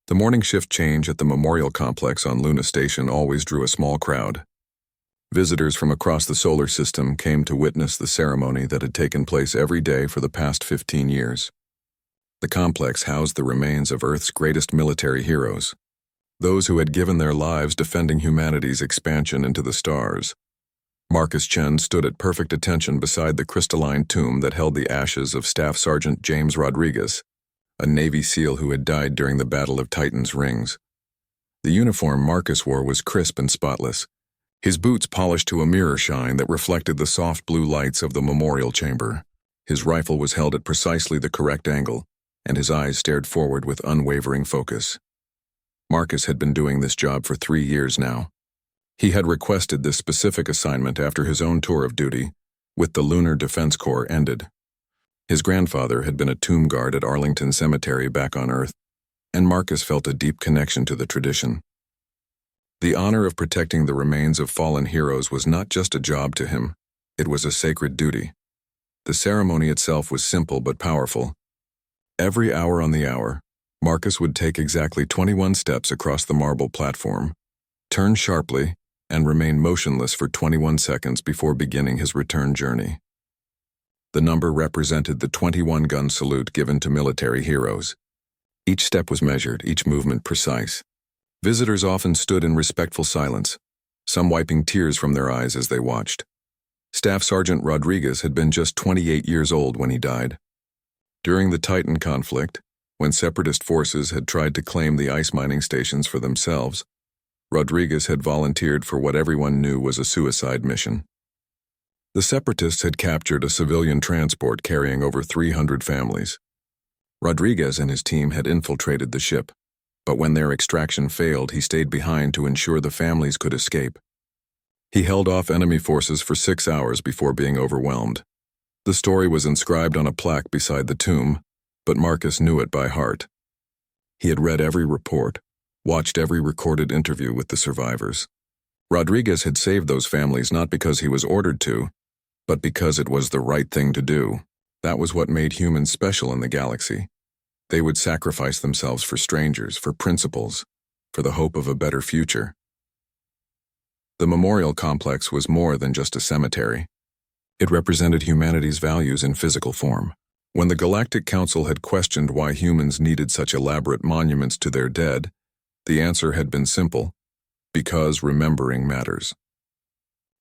The morning shift change at the memorial complex on Luna Station always drew a small crowd. Visitors from across the solar system came to witness the ceremony that had taken place every day for the past 15 years. The complex housed the remains of Earth's greatest military heroes, those who had given their lives defending humanity's expansion into the stars. Marcus Chen stood at perfect attention beside the crystalline tomb that held the ashes of Staff Sergeant James Rodriguez, a Navy SEAL who had died during the Battle of Titan's Rings. The uniform Marcus wore was crisp and spotless, his boots polished to a mirror shine that reflected the soft blue lights of the memorial chamber. His rifle was held at precisely the correct angle, and his eyes stared forward with unwavering focus. Marcus had been doing this job for 3 years now. He had requested this specific assignment after his own tour of duty with the Lunar Defense Corps ended. His grandfather had been a tomb guard at Arlington Cemetery back on Earth, and Marcus felt a deep connection to the tradition. The honor of protecting the remains of fallen heroes was not just a job to him, it was a sacred duty. The ceremony itself was simple but powerful. Every hour on the hour, Marcus would take exactly 21 steps across the marble platform, turn sharply, and remain motionless for 21 seconds before beginning his return journey. The number represented the 21-gun salute given to military heroes. Each step was measured, each movement precise. Visitors often stood in respectful silence, some wiping tears from their eyes as they watched. Staff Sergeant Rodriguez had been just 28 years old when he died. During the Titan conflict, when separatist forces had tried to claim the ice mining stations for themselves, Rodriguez had volunteered for what everyone knew was a suicide mission. The separatists had captured a civilian transport carrying over 300 families. Rodriguez and his team had infiltrated the ship, but when their extraction failed, he stayed behind to ensure the families could escape. He held off enemy forces for 6 hours before being overwhelmed. The story was inscribed on a plaque beside the tomb, but Marcus knew it by heart. He had read every report, watched every recorded interview with the survivors. Rodriguez had saved those families not because he was ordered to, but because it was the right thing to do. That was what made humans special in the galaxy. They would sacrifice themselves for strangers, for principles, for the hope of a better future. The memorial complex was more than just a cemetery. It represented humanity's values in physical form. When the Galactic Council had questioned why humans needed such elaborate monuments to their dead, the answer had been simple: because remembering matters.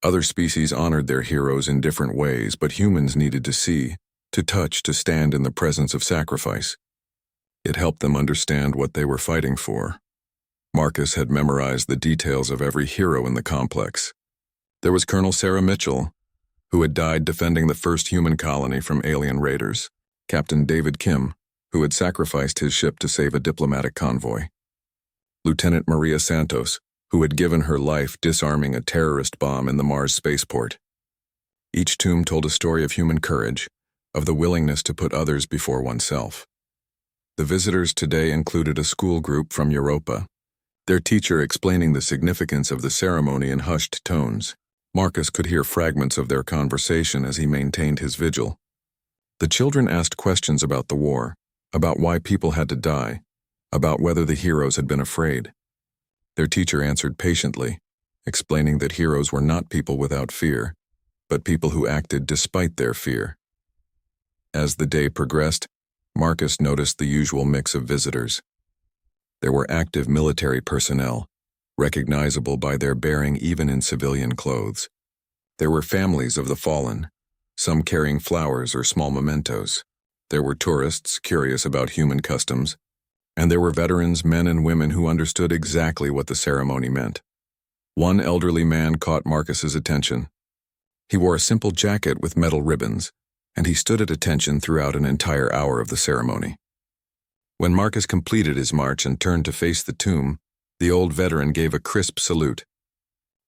Other species honored their heroes in different ways, but humans needed to see, to touch, to stand in the presence of sacrifice. It helped them understand what they were fighting for. Marcus had memorized the details of every hero in the complex. There was Colonel Sarah Mitchell, who had died defending the first human colony from alien raiders, Captain David Kim, who had sacrificed his ship to save a diplomatic convoy, Lieutenant Maria Santos, who had given her life disarming a terrorist bomb in the Mars spaceport. Each tomb told a story of human courage, of the willingness to put others before oneself. The visitors today included a school group from Europa, their teacher explaining the significance of the ceremony in hushed tones. Marcus could hear fragments of their conversation as he maintained his vigil. The children asked questions about the war, about why people had to die, about whether the heroes had been afraid. Their teacher answered patiently, explaining that heroes were not people without fear, but people who acted despite their fear. As the day progressed, Marcus noticed the usual mix of visitors. There were active military personnel, recognizable by their bearing even in civilian clothes. There were families of the fallen, some carrying flowers or small mementos. There were tourists curious about human customs, and there were veterans, men and women who understood exactly what the ceremony meant. One elderly man caught Marcus's attention. He wore a simple jacket with metal ribbons, and he stood at attention throughout an entire hour of the ceremony. When Marcus completed his march and turned to face the tomb, the old veteran gave a crisp salute.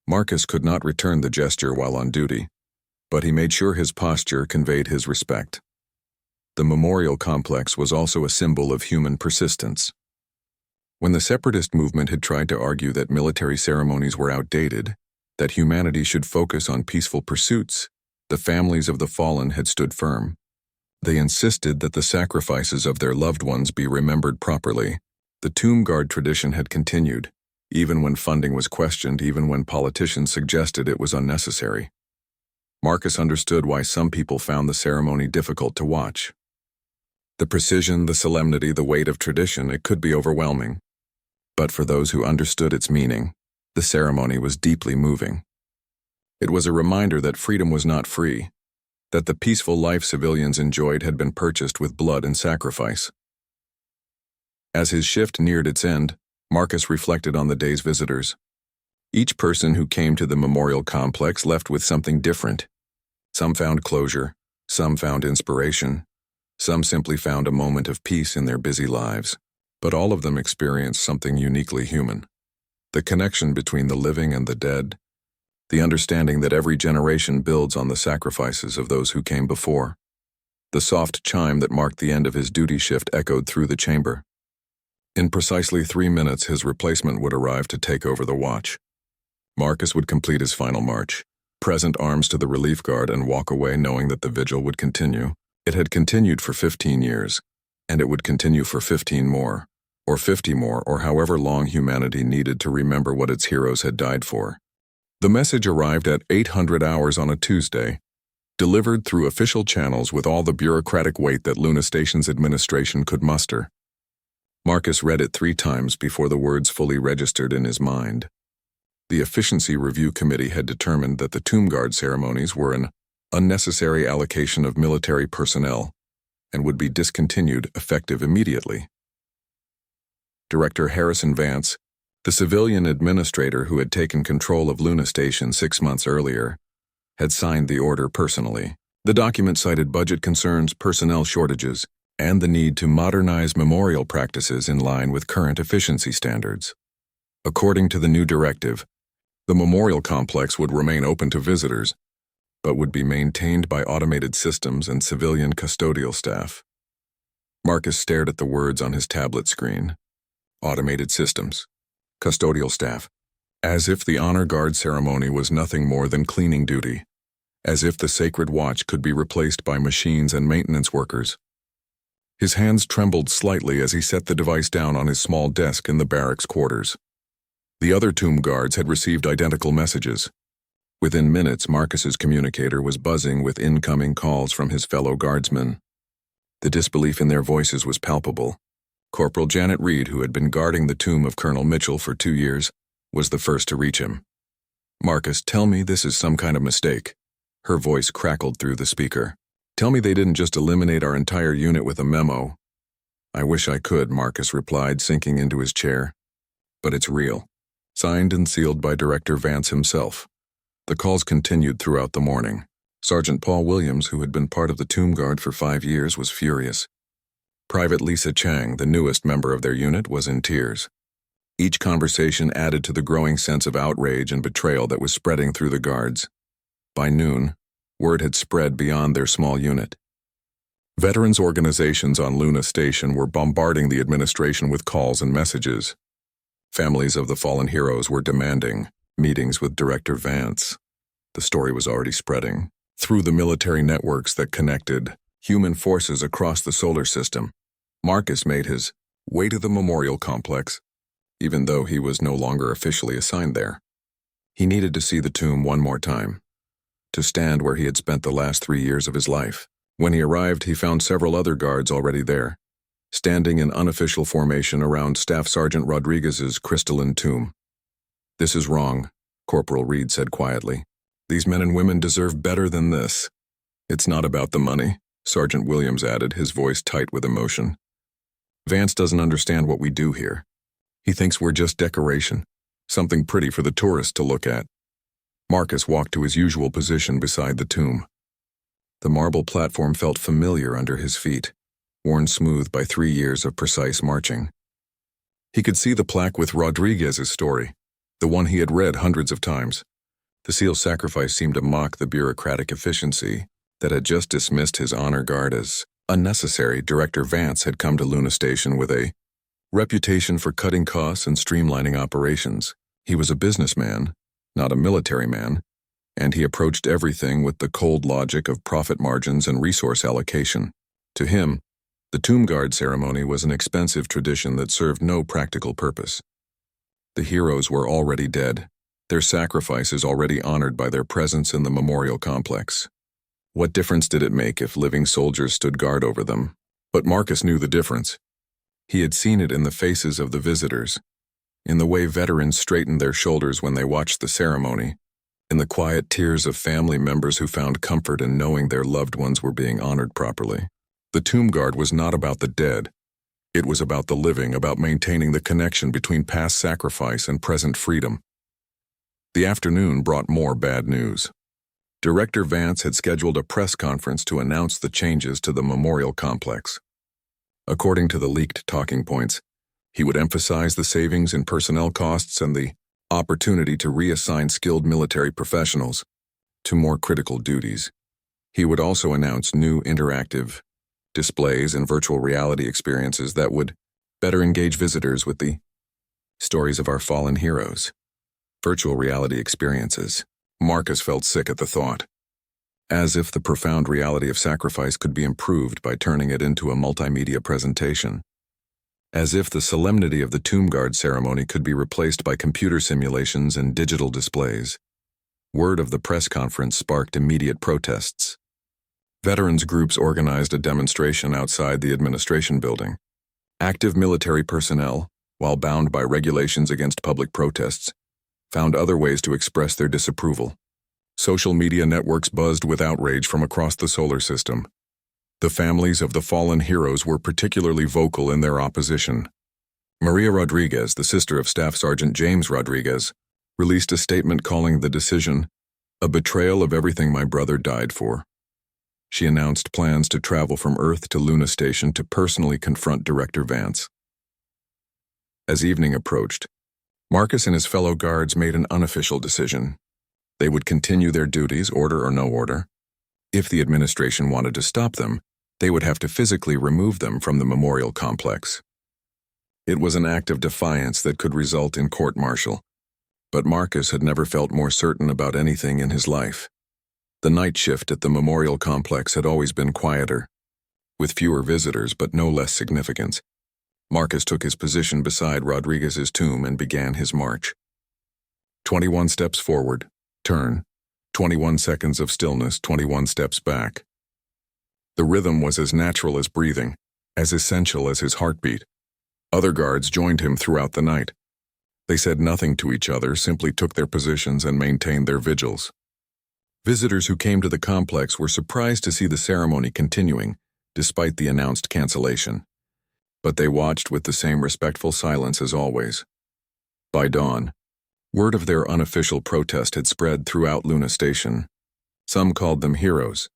Marcus could not return the gesture while on duty, but he made sure his posture conveyed his respect. The memorial complex was also a symbol of human persistence. When the separatist movement had tried to argue that military ceremonies were outdated, that humanity should focus on peaceful pursuits, the families of the fallen had stood firm. They insisted that the sacrifices of their loved ones be remembered properly, The tomb guard tradition had continued, even when funding was questioned, even when politicians suggested it was unnecessary. Marcus understood why some people found the ceremony difficult to watch. The precision, the solemnity, the weight of tradition, it could be overwhelming. But for those who understood its meaning, the ceremony was deeply moving. It was a reminder that freedom was not free, that the peaceful life civilians enjoyed had been purchased with blood and sacrifice. As his shift neared its end, Marcus reflected on the day's visitors. Each person who came to the memorial complex left with something different. Some found closure, some found inspiration, some simply found a moment of peace in their busy lives, but all of them experienced something uniquely human. The connection between the living and the dead, the understanding that every generation builds on the sacrifices of those who came before. The soft chime that marked the end of his duty shift echoed through the chamber. In precisely 3 minutes, his replacement would arrive to take over the watch. Marcus would complete his final march, present arms to the relief guard, and walk away knowing that the vigil would continue. It had continued for 15 years, and it would continue for 15 more, or 50 more, or however long humanity needed to remember what its heroes had died for. The message arrived at 800 hours on a Tuesday, delivered through official channels with all the bureaucratic weight that Luna Station's administration could muster. Marcus read it 3 times before the words fully registered in his mind. The Efficiency Review Committee had determined that the tomb guard ceremonies were an unnecessary allocation of military personnel and would be discontinued effective immediately. Director Harrison Vance, the civilian administrator who had taken control of Luna Station 6 months earlier, had signed the order personally. The document cited budget concerns, personnel shortages, and the need to modernize memorial practices in line with current efficiency standards. According to the new directive, the memorial complex would remain open to visitors, but would be maintained by automated systems and civilian custodial staff. Marcus stared at the words on his tablet screen. Automated systems. Custodial staff. As if the honor guard ceremony was nothing more than cleaning duty. As if the sacred watch could be replaced by machines and maintenance workers. His hands trembled slightly as he set the device down on his small desk in the barracks quarters. The other tomb guards had received identical messages. Within minutes, Marcus's communicator was buzzing with incoming calls from his fellow guardsmen. The disbelief in their voices was palpable. Corporal Janet Reed, who had been guarding the tomb of Colonel Mitchell for 2 years, was the first to reach him. "Marcus, tell me this is some kind of mistake." Her voice crackled through the speaker. "Tell me they didn't just eliminate our entire unit with a memo." "I wish I could," Marcus replied, sinking into his chair. "But it's real." Signed and sealed by Director Vance himself. The calls continued throughout the morning. Sergeant Paul Williams, who had been part of the tomb guard for 5 years, was furious. Private Lisa Chang, the newest member of their unit, was in tears. Each conversation added to the growing sense of outrage and betrayal that was spreading through the guards. By noon, word had spread beyond their small unit. Veterans organizations on Luna Station were bombarding the administration with calls and messages. Families of the fallen heroes were demanding meetings with Director Vance. The story was already spreading through the military networks that connected human forces across the solar system. Marcus made his way to the memorial complex, even though he was no longer officially assigned there. He needed to see the tomb one more time, to stand where he had spent the last 3 years of his life. When he arrived, he found several other guards already there, standing in unofficial formation around Staff Sergeant Rodriguez's crystalline tomb. "This is wrong," Corporal Reed said quietly. "These men and women deserve better than this." "It's not about the money," Sergeant Williams added, his voice tight with emotion. "Vance doesn't understand what we do here. He thinks we're just decoration, something pretty for the tourists to look at." Marcus walked to his usual position beside the tomb. The marble platform felt familiar under his feet, worn smooth by 3 years of precise marching. He could see the plaque with Rodriguez's story, the one he had read hundreds of times. The seal sacrifice seemed to mock the bureaucratic efficiency that had just dismissed his honor guard as unnecessary. Director Vance had come to Luna Station with a reputation for cutting costs and streamlining operations. He was a businessman, not a military man, and he approached everything with the cold logic of profit margins and resource allocation. To him, The tomb guard ceremony was an expensive tradition that served no practical purpose. The heroes were already dead, their sacrifices already honored by their presence in the memorial complex. What difference did it make if living soldiers stood guard over them? But Marcus knew the difference. He had seen it in the faces of the visitors, in the way veterans straightened their shoulders when they watched the ceremony, in the quiet tears of family members who found comfort in knowing their loved ones were being honored properly. The tomb guard was not about the dead. It was about the living, about maintaining the connection between past sacrifice and present freedom. The afternoon brought more bad news. Director Vance had scheduled a press conference to announce the changes to the memorial complex. According to the leaked talking points, he would emphasize the savings in personnel costs and the opportunity to reassign skilled military professionals to more critical duties. He would also announce new interactive displays and virtual reality experiences that would better engage visitors with the stories of our fallen heroes. Virtual reality experiences. Marcus felt sick at the thought. As if the profound reality of sacrifice could be improved by turning it into a multimedia presentation. As if the solemnity of the tomb guard ceremony could be replaced by computer simulations and digital displays. Word of the press conference sparked immediate protests. Veterans groups organized a demonstration outside the administration building. Active military personnel, while bound by regulations against public protests, found other ways to express their disapproval. Social media networks buzzed with outrage from across the solar system. The families of the fallen heroes were particularly vocal in their opposition. Maria Rodriguez, the sister of Staff Sergeant James Rodriguez, released a statement calling the decision a betrayal of everything my brother died for. She announced plans to travel from Earth to Luna Station to personally confront Director Vance. As evening approached, Marcus and his fellow guards made an unofficial decision. They would continue their duties, order or no order. If the administration wanted to stop them, they would have to physically remove them from the memorial complex. It was an act of defiance that could result in court-martial, but Marcus had never felt more certain about anything in his life. The night shift at the memorial complex had always been quieter, with fewer visitors but no less significance. Marcus took his position beside Rodriguez's tomb and began his march. 21 steps forward, turn, 21 seconds of stillness, 21 steps back. The rhythm was as natural as breathing, as essential as his heartbeat. Other guards joined him throughout the night. They said nothing to each other, simply took their positions and maintained their vigils. Visitors who came to the complex were surprised to see the ceremony continuing, despite the announced cancellation. But they watched with the same respectful silence as always. By dawn, word of their unofficial protest had spread throughout Luna Station. Some called them heroes.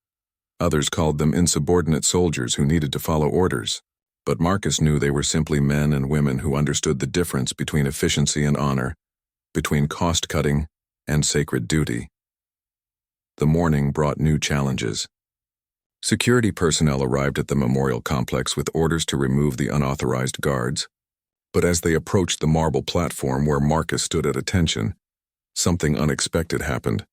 Others called them insubordinate soldiers who needed to follow orders. But Marcus knew they were simply men and women who understood the difference between efficiency and honor, between cost-cutting and sacred duty. The morning brought new challenges. Security personnel arrived at the memorial complex with orders to remove the unauthorized guards. But as they approached the marble platform where Marcus stood at attention, something unexpected happened.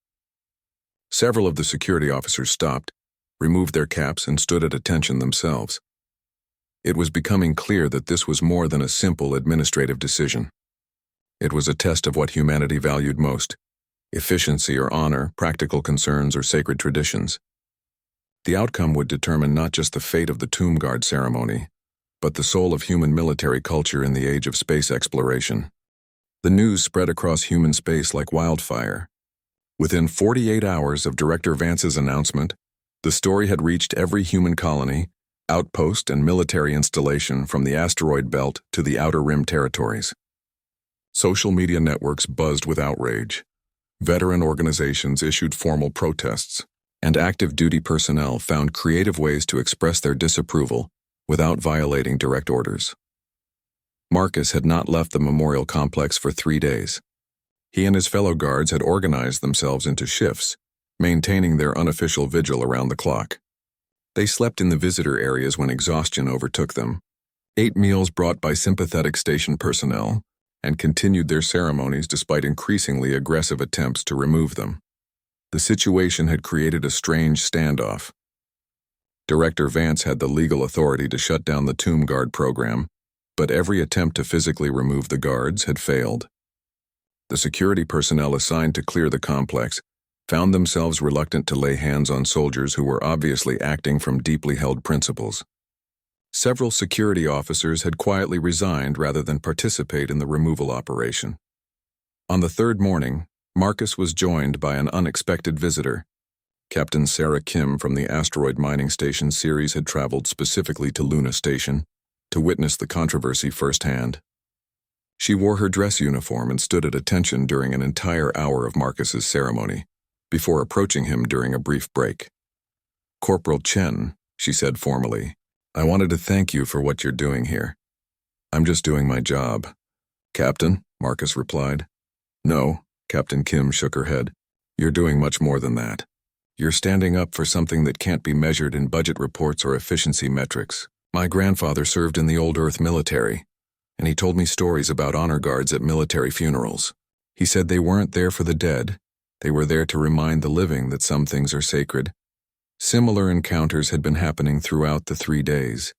Several of the security officers stopped, removed their caps, and stood at attention themselves. It was becoming clear that this was more than a simple administrative decision. It was a test of what humanity valued most: efficiency or honor, practical concerns or sacred traditions. The outcome would determine not just the fate of the tomb guard ceremony, but the soul of human military culture in the age of space exploration. The news spread across human space like wildfire. Within 48 hours of Director Vance's announcement, the story had reached every human colony, outpost, and military installation from the asteroid belt to the Outer Rim territories. Social media networks buzzed with outrage. Veteran organizations issued formal protests, and active duty personnel found creative ways to express their disapproval without violating direct orders. Marcus had not left the memorial complex for 3 days. He and his fellow guards had organized themselves into shifts, maintaining their unofficial vigil around the clock. They slept in the visitor areas when exhaustion overtook them, ate meals brought by sympathetic station personnel, and continued their ceremonies despite increasingly aggressive attempts to remove them. The situation had created a strange standoff. Director Vance had the legal authority to shut down the Tomb Guard program, but every attempt to physically remove the guards had failed. The security personnel assigned to clear the complex found themselves reluctant to lay hands on soldiers who were obviously acting from deeply held principles. Several security officers had quietly resigned rather than participate in the removal operation. On the third morning, Marcus was joined by an unexpected visitor. Captain Sarah Kim from the Asteroid Mining Station series had traveled specifically to Luna Station to witness the controversy firsthand. She wore her dress uniform and stood at attention during an entire hour of Marcus's ceremony, before approaching him during a brief break. "Corporal Chen," she said formally, "I wanted to thank you for what you're doing here." "I'm just doing my job." "Captain," Marcus replied. "No," Captain Kim shook her head. "You're doing much more than that. You're standing up for something that can't be measured in budget reports or efficiency metrics. My grandfather served in the old Earth military, and he told me stories about honor guards at military funerals. He said they weren't there for the dead, they were there to remind the living that some things are sacred. Similar encounters had been happening throughout the 3 days.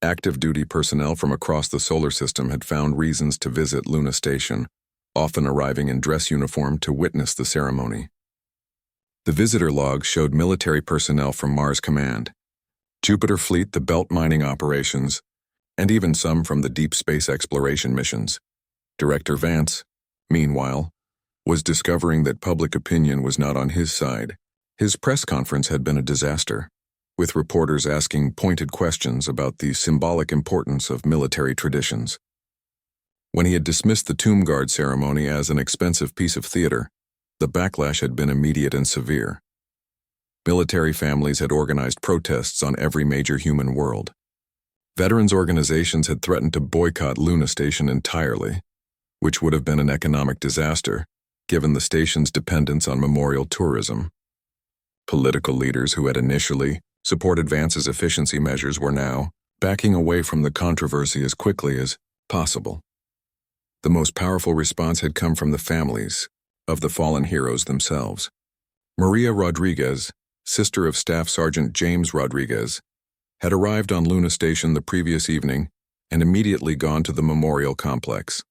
Active duty personnel from across the solar system had found reasons to visit Luna Station, often arriving in dress uniform to witness the ceremony. The visitor log showed military personnel from Mars Command, Jupiter Fleet, the belt mining operations, and even some from the deep space exploration missions. Director Vance, meanwhile, was discovering that public opinion was not on his side. His press conference had been a disaster, with reporters asking pointed questions about the symbolic importance of military traditions. When he had dismissed the Tomb Guard ceremony as an expensive piece of theater, the backlash had been immediate and severe. Military families had organized protests on every major human world. Veterans organizations had threatened to boycott Luna Station entirely, which would have been an economic disaster, given the station's dependence on memorial tourism. Political leaders who had initially supported Vance's efficiency measures were now backing away from the controversy as quickly as possible. The most powerful response had come from the families of the fallen heroes themselves. Maria Rodriguez, sister of Staff Sergeant James Rodriguez, had arrived on Luna Station the previous evening and immediately gone to the memorial complex.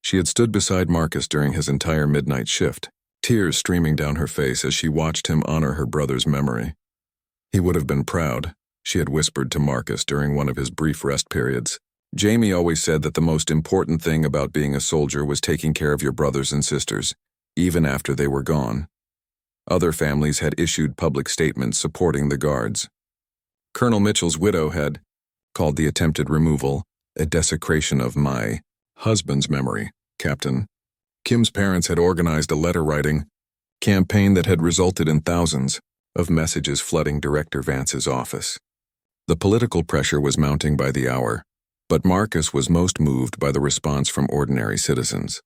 She had stood beside Marcus during his entire midnight shift, tears streaming down her face as she watched him honor her brother's memory. He would have been proud, she had whispered to Marcus during one of his brief rest periods. "Jamie always said that the most important thing about being a soldier was taking care of your brothers and sisters, even after they were gone." Other families had issued public statements supporting the guards. Colonel Mitchell's widow had called the attempted removal a desecration of my husband's memory. Captain Kim's parents had organized a letter-writing campaign that had resulted in thousands of messages flooding Director Vance's office. The political pressure was mounting by the hour, but Marcus was most moved by the response from ordinary citizens.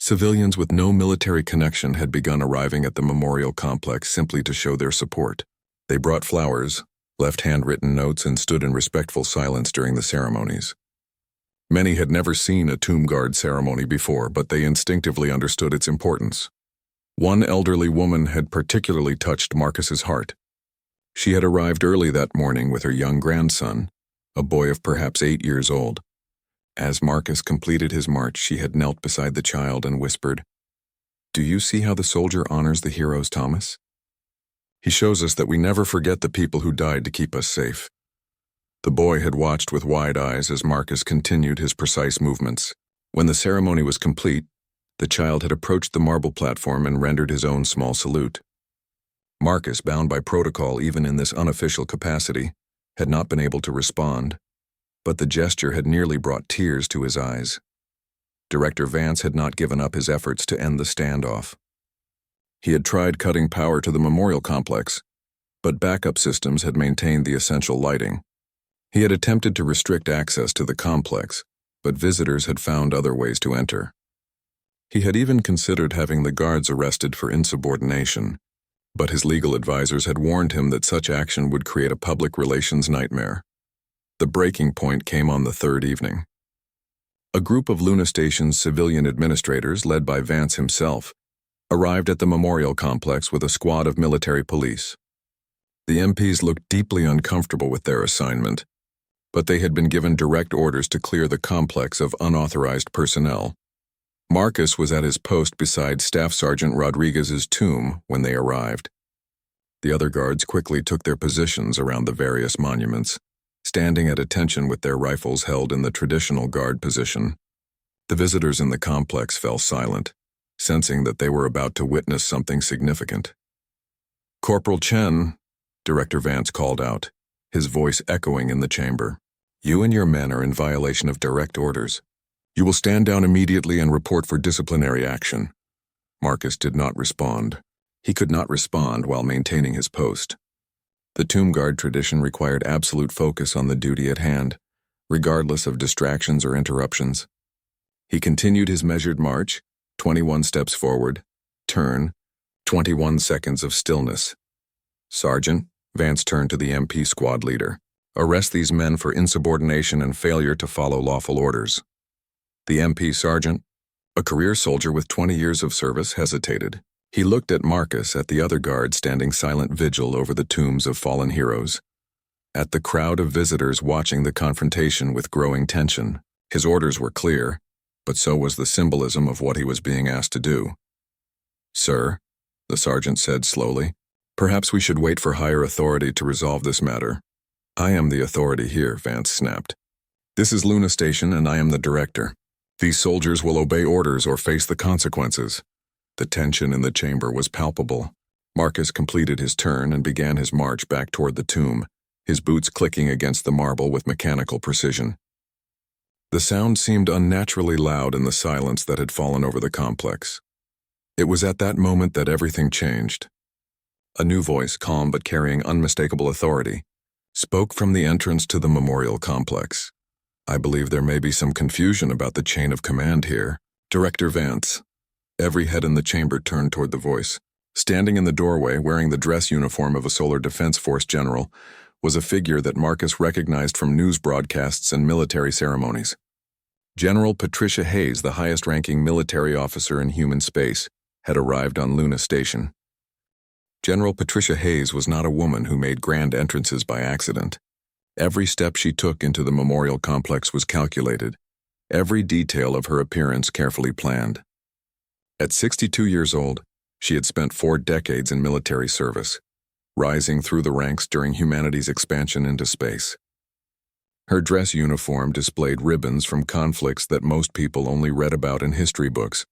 Civilians with no military connection had begun arriving at the memorial complex simply to show their support. They brought flowers, left handwritten notes, and stood in respectful silence during the ceremonies. Many had never seen a Tomb Guard ceremony before, but they instinctively understood its importance. One elderly woman had particularly touched Marcus's heart. She had arrived early that morning with her young grandson, a boy of perhaps 8 years old. As Marcus completed his march, she had knelt beside the child and whispered, "Do you see how the soldier honors the heroes, Thomas? He shows us that we never forget the people who died to keep us safe." The boy had watched with wide eyes as Marcus continued his precise movements. When the ceremony was complete, the child had approached the marble platform and rendered his own small salute. Marcus, bound by protocol even in this unofficial capacity, had not been able to respond, but the gesture had nearly brought tears to his eyes. Director Vance had not given up his efforts to end the standoff. He had tried cutting power to the memorial complex, but backup systems had maintained the essential lighting. He had attempted to restrict access to the complex, but visitors had found other ways to enter. He had even considered having the guards arrested for insubordination, but his legal advisors had warned him that such action would create a public relations nightmare. The breaking point came on the third evening. A group of Luna Station's civilian administrators, led by Vance himself, arrived at the memorial complex with a squad of military police. The MPs looked deeply uncomfortable with their assignment, but they had been given direct orders to clear the complex of unauthorized personnel. Marcus was at his post beside Staff Sergeant Rodriguez's tomb when they arrived. The other guards quickly took their positions around the various monuments, standing at attention with their rifles held in the traditional guard position. The visitors in the complex fell silent, sensing that they were about to witness something significant. "Corporal Chen," Director Vance called out, his voice echoing in the chamber. "You and your men are in violation of direct orders. You will stand down immediately and report for disciplinary action." Marcus did not respond. He could not respond while maintaining his post. The tomb guard tradition required absolute focus on the duty at hand, regardless of distractions or interruptions. He continued his measured march, 21 steps forward, turn, 21 seconds of stillness. "Sergeant," Vance turned to the MP squad leader, "arrest these men for insubordination and failure to follow lawful orders." The MP sergeant, a career soldier with 20 years of service, hesitated. He looked at Marcus, at the other guard standing silent vigil over the tombs of fallen heroes, at the crowd of visitors watching the confrontation with growing tension. His orders were clear, but so was the symbolism of what he was being asked to do. "Sir," the sergeant said slowly, "perhaps we should wait for higher authority to resolve this matter." "I am the authority here," Vance snapped. "This is Luna Station and I am the director. These soldiers will obey orders or face the consequences." The tension in the chamber was palpable. Marcus completed his turn and began his march back toward the tomb, his boots clicking against the marble with mechanical precision. The sound seemed unnaturally loud in the silence that had fallen over the complex. It was at that moment that everything changed. A new voice, calm but carrying unmistakable authority, spoke from the entrance to the memorial complex. "I believe there may be some confusion about the chain of command here. Director Vance." Every head in the chamber turned toward the voice. Standing in the doorway, wearing the dress uniform of a Solar Defense Force general, was a figure that Marcus recognized from news broadcasts and military ceremonies. General Patricia Hayes, the highest-ranking military officer in human space, had arrived on Luna Station. General Patricia Hayes was not a woman who made grand entrances by accident. Every step she took into the memorial complex was calculated, every detail of her appearance carefully planned. At 62 years old, she had spent 4 decades in military service, rising through the ranks during humanity's expansion into space. Her dress uniform displayed ribbons from conflicts that most people only read about in history books,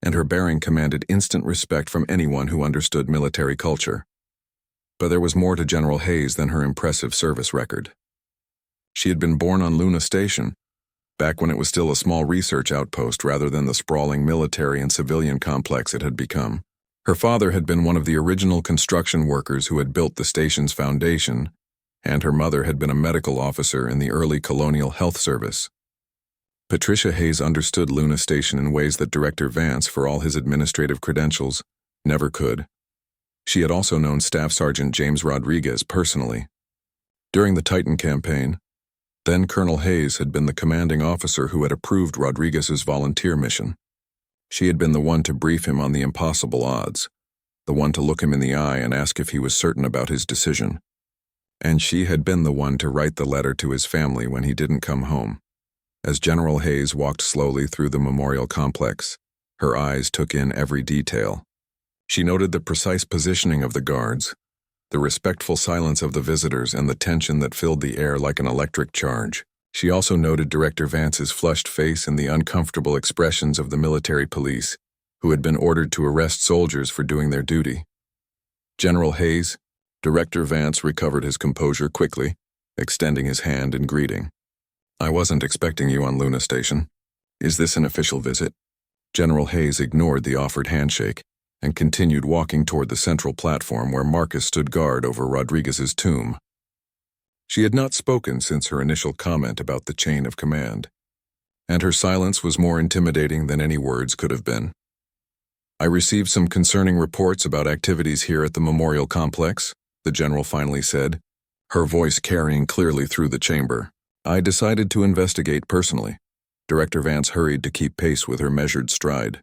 and her bearing commanded instant respect from anyone who understood military culture. But there was more to General Hayes than her impressive service record. She had been born on Luna Station, back when it was still a small research outpost rather than the sprawling military and civilian complex it had become. Her father had been one of the original construction workers who had built the station's foundation, and her mother had been a medical officer in the early colonial health service. Patricia Hayes understood Luna Station in ways that Director Vance, for all his administrative credentials, never could. She had also known Staff Sergeant James Rodriguez personally. During the Titan campaign, then Colonel Hayes had been the commanding officer who had approved Rodriguez's volunteer mission. She had been the one to brief him on the impossible odds, the one to look him in the eye and ask if he was certain about his decision. And she had been the one to write the letter to his family when he didn't come home. As General Hayes walked slowly through the memorial complex, her eyes took in every detail. She noted the precise positioning of the guards, the respectful silence of the visitors, and the tension that filled the air like an electric charge. She also noted Director Vance's flushed face and the uncomfortable expressions of the military police, who had been ordered to arrest soldiers for doing their duty. "General Hayes," Director Vance recovered his composure quickly, extending his hand in greeting. "I wasn't expecting you on Luna Station. Is this an official visit?" General Hayes ignored the offered handshake and continued walking toward the central platform where Marcus stood guard over Rodriguez's tomb. She had not spoken since her initial comment about the chain of command, and her silence was more intimidating than any words could have been. "I received some concerning reports about activities here at the memorial complex," the general finally said, her voice carrying clearly through the chamber. "I decided to investigate personally." Director Vance hurried to keep pace with her measured stride.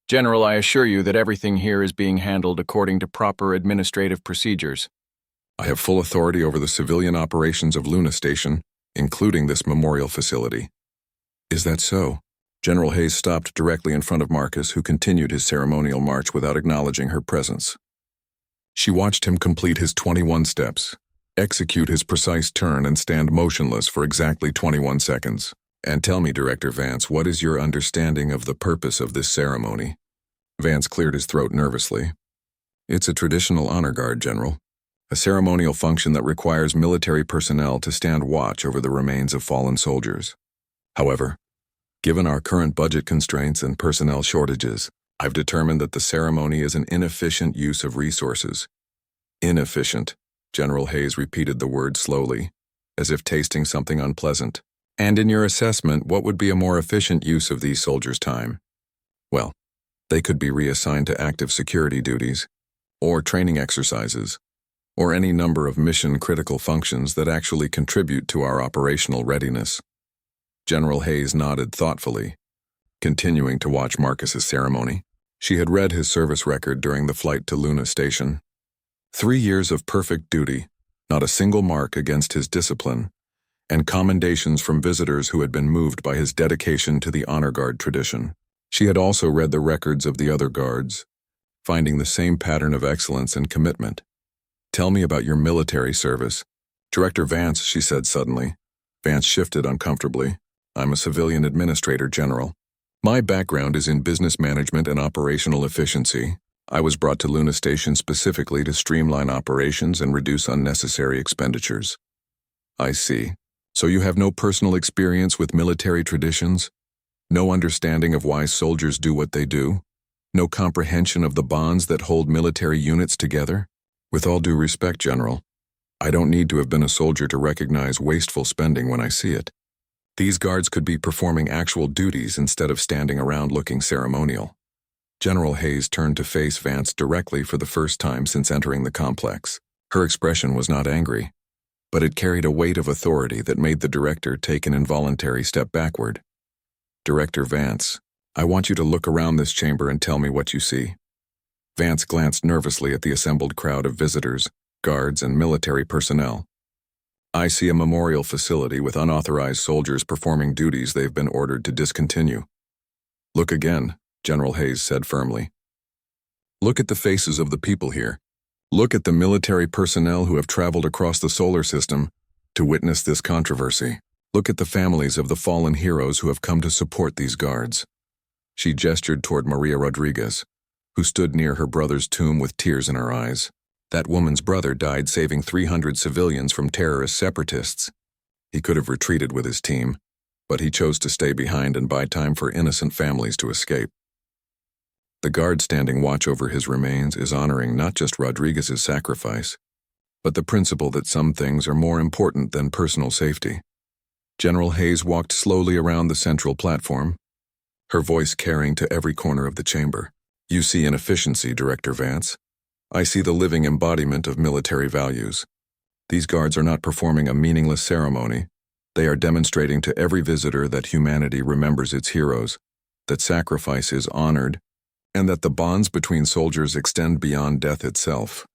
"General, I assure you that everything here is being handled according to proper administrative procedures." I have full authority over the civilian operations of Luna Station, including this memorial facility. Is that so? General Hayes stopped directly in front of Marcus, who continued his ceremonial march without acknowledging her presence. She watched him complete his 21 steps, execute his precise turn, and stand motionless for exactly 21 seconds. And tell me, Director Vance, what is your understanding of the purpose of this ceremony? Vance cleared his throat nervously. It's a traditional honor guard, General. A ceremonial function that requires military personnel to stand watch over the remains of fallen soldiers. However, given our current budget constraints and personnel shortages, I've determined that the ceremony is an inefficient use of resources. Inefficient. General Hayes repeated the word slowly, as if tasting something unpleasant. And in your assessment, what would be a more efficient use of these soldiers' time? Well, they could be reassigned to active security duties, or training exercises, or any number of mission-critical functions that actually contribute to our operational readiness. General Hayes nodded thoughtfully, continuing to watch Marcus's ceremony. She had read his service record during the flight to Luna Station. 3 years of perfect duty, not a single mark against his discipline, and commendations from visitors who had been moved by his dedication to the honor guard tradition. She had also read the records of the other guards, finding the same pattern of excellence and commitment. Tell me about your military service. Director Vance, she said suddenly. Vance shifted uncomfortably. I'm a civilian administrator, General. My background is in business management and operational efficiency. I was brought to Luna Station specifically to streamline operations and reduce unnecessary expenditures. I see. So you have no personal experience with military traditions? No understanding of why soldiers do what they do? No comprehension of the bonds that hold military units together? With all due respect, General, I don't need to have been a soldier to recognize wasteful spending when I see it. These guards could be performing actual duties instead of standing around looking ceremonial. General Hayes turned to face Vance directly for the first time since entering the complex. Her expression was not angry, but it carried a weight of authority that made the director take an involuntary step backward. Director Vance, I want you to look around this chamber and tell me what you see. Vance glanced nervously at the assembled crowd of visitors, guards, and military personnel. I see a memorial facility with unauthorized soldiers performing duties they've been ordered to discontinue. Look again, General Hayes said firmly. Look at the faces of the people here. Look at the military personnel who have traveled across the solar system to witness this controversy. Look at the families of the fallen heroes who have come to support these guards. She gestured toward Maria Rodriguez, who stood near her brother's tomb with tears in her eyes. That woman's brother died saving 300 civilians from terrorist separatists. He could have retreated with his team, but he chose to stay behind and buy time for innocent families to escape. The guard standing watch over his remains is honoring not just Rodriguez's sacrifice, but the principle that some things are more important than personal safety. General Hayes walked slowly around the central platform, her voice carrying to every corner of the chamber. You see inefficiency, Director Vance. I see the living embodiment of military values. These guards are not performing a meaningless ceremony. They are demonstrating to every visitor that humanity remembers its heroes, that sacrifice is honored, and that the bonds between soldiers extend beyond death itself.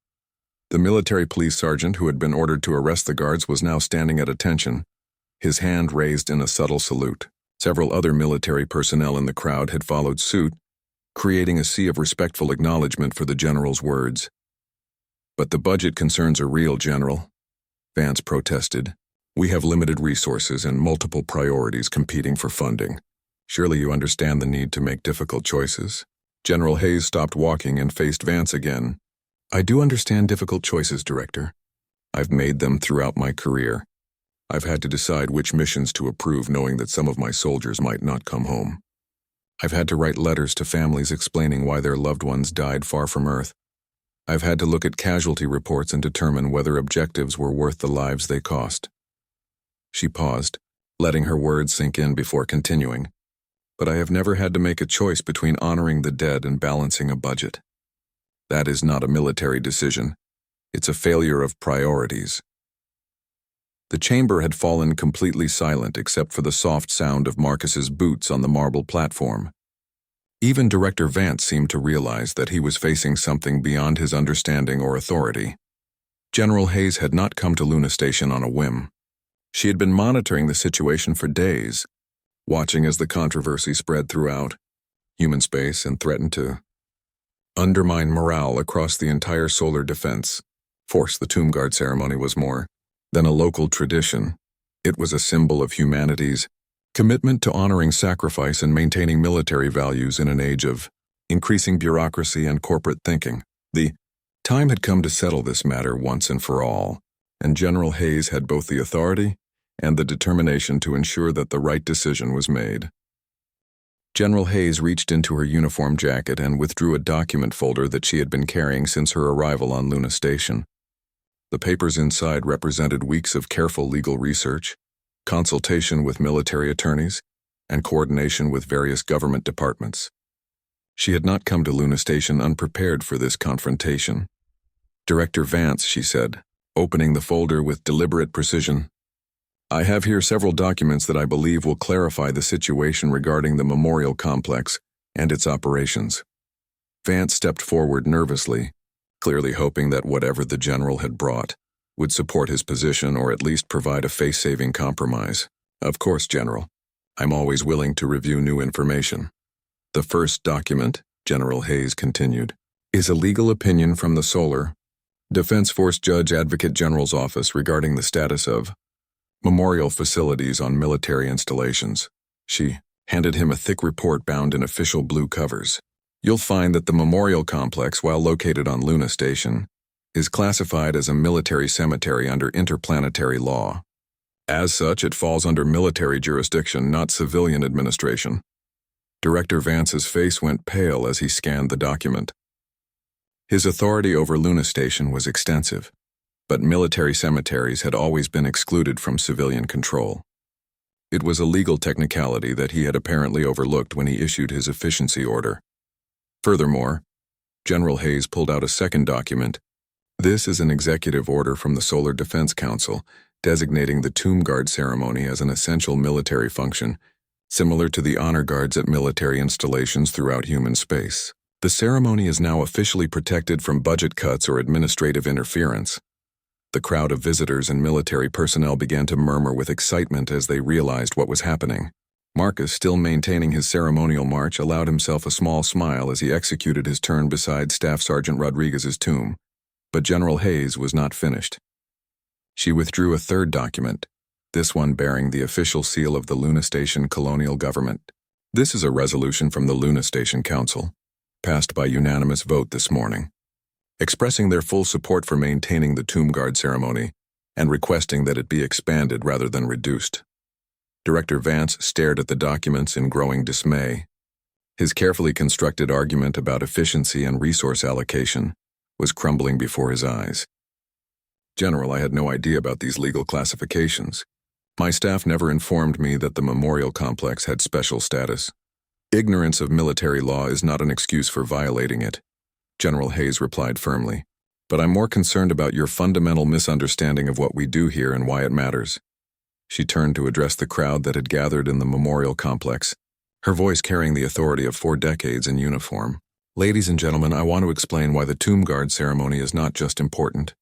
The military police sergeant who had been ordered to arrest the guards was now standing at attention, his hand raised in a subtle salute. Several other military personnel in the crowd had followed suit, creating a sea of respectful acknowledgement for the general's words. But the budget concerns are real, General, Vance protested. We have limited resources and multiple priorities competing for funding. Surely you understand the need to make difficult choices. General Hayes stopped walking and faced Vance again. I do understand difficult choices, Director. I've made them throughout my career. I've had to decide which missions to approve, knowing that some of my soldiers might not come home. I've had to write letters to families explaining why their loved ones died far from Earth. I've had to look at casualty reports and determine whether objectives were worth the lives they cost. She paused, letting her words sink in before continuing. But I have never had to make a choice between honoring the dead and balancing a budget. That is not a military decision. It's a failure of priorities. The chamber had fallen completely silent except for the soft sound of Marcus's boots on the marble platform. Even Director Vance seemed to realize that he was facing something beyond his understanding or authority. General Hayes had not come to Luna Station on a whim. She had been monitoring the situation for days, watching as the controversy spread throughout human space and threatened to undermine morale across the entire solar defense force. The Tomb Guard ceremony was more than a local tradition. It was a symbol of humanity's commitment to honoring sacrifice and maintaining military values in an age of increasing bureaucracy and corporate thinking. The time had come to settle this matter once and for all, and General Hayes had both the authority and the determination to ensure that the right decision was made. General Hayes reached into her uniform jacket and withdrew a document folder that she had been carrying since her arrival on Luna Station. The papers inside represented weeks of careful legal research, consultation with military attorneys, and coordination with various government departments. She had not come to Luna Station unprepared for this confrontation. "Director Vance," she said, opening the folder with deliberate precision, "I have here several documents that I believe will clarify the situation regarding the memorial complex and its operations." Vance stepped forward nervously, clearly hoping that whatever the general had brought would support his position or at least provide a face-saving compromise. "Of course, General. I'm always willing to review new information." "The first document," General Hayes continued, "is a legal opinion from the Solar Defense Force Judge Advocate General's office regarding the status of memorial facilities on military installations." She handed him a thick report bound in official blue covers. "You'll find that the memorial complex, while located on Luna Station, is classified as a military cemetery under interplanetary law. As such, it falls under military jurisdiction, not civilian administration." Director Vance's face went pale as he scanned the document. His authority over Luna Station was extensive, but military cemeteries had always been excluded from civilian control. It was a legal technicality that he had apparently overlooked when he issued his efficiency order. Furthermore, General Hayes pulled out a second document. "This is an executive order from the Solar Defense Council designating the Tomb Guard ceremony as an essential military function, similar to the honor guards at military installations throughout human space. The ceremony is now officially protected from budget cuts or administrative interference." The crowd of visitors and military personnel began to murmur with excitement as they realized what was happening. Marcus, still maintaining his ceremonial march, allowed himself a small smile as he executed his turn beside Staff Sergeant Rodriguez's tomb. But General Hayes was not finished. She withdrew a third document, this one bearing the official seal of the Luna Station Colonial Government. "This is a resolution from the Luna Station Council, passed by unanimous vote this morning, expressing their full support for maintaining the Tomb Guard ceremony and requesting that it be expanded rather than reduced." Director Vance stared at the documents in growing dismay. His carefully constructed argument about efficiency and resource allocation was crumbling before his eyes. "General, I had no idea about these legal classifications. My staff never informed me that the memorial complex had special status. Ignorance of military law is not an excuse for violating it," General Hayes replied firmly. "But I'm more concerned about your fundamental misunderstanding of what we do here and why it matters." She turned to address the crowd that had gathered in the memorial complex, her voice carrying the authority of 4 decades in uniform. "Ladies and gentlemen, I want to explain why the Tomb Guard ceremony is not just important,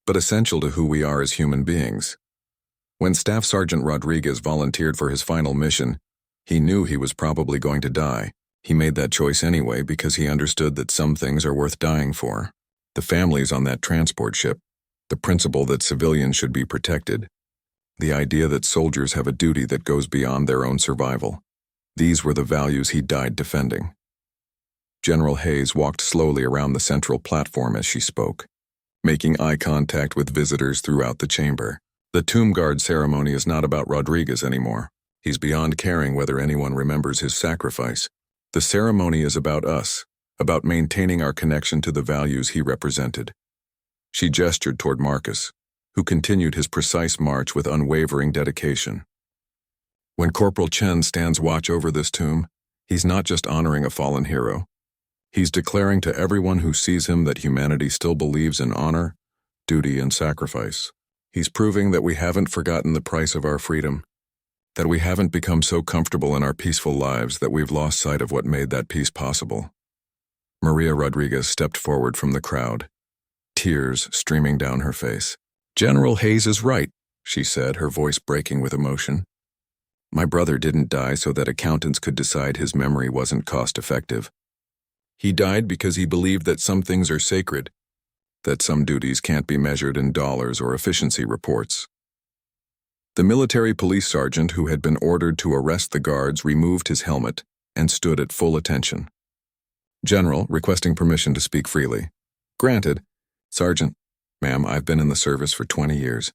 but essential to who we are as human beings. When Staff Sergeant Rodriguez volunteered for his final mission, he knew he was probably going to die. He made that choice anyway because he understood that some things are worth dying for. The families on that transport ship, the principle that civilians should be protected, the idea that soldiers have a duty that goes beyond their own survival. These were the values he died defending." General Hayes walked slowly around the central platform as she spoke, making eye contact with visitors throughout the chamber. "The Tomb Guard ceremony is not about Rodriguez anymore. He's beyond caring whether anyone remembers his sacrifice. The ceremony is about us, about maintaining our connection to the values he represented." She gestured toward Marcus, who continued his precise march with unwavering dedication. "When Corporal Chen stands watch over this tomb, he's not just honoring a fallen hero. He's declaring to everyone who sees him that humanity still believes in honor, duty, and sacrifice. He's proving that we haven't forgotten the price of our freedom, that we haven't become so comfortable in our peaceful lives that we've lost sight of what made that peace possible." Maria Rodriguez stepped forward from the crowd, tears streaming down her face. "General Hayes is right," she said, her voice breaking with emotion. "My brother didn't die so that accountants could decide his memory wasn't cost-effective. He died because he believed that some things are sacred, that some duties can't be measured in dollars or efficiency reports." The military police sergeant who had been ordered to arrest the guards removed his helmet and stood at full attention. "General, requesting permission to speak freely." "Granted." "Sergeant, ma'am, I've been in the service for 20 years,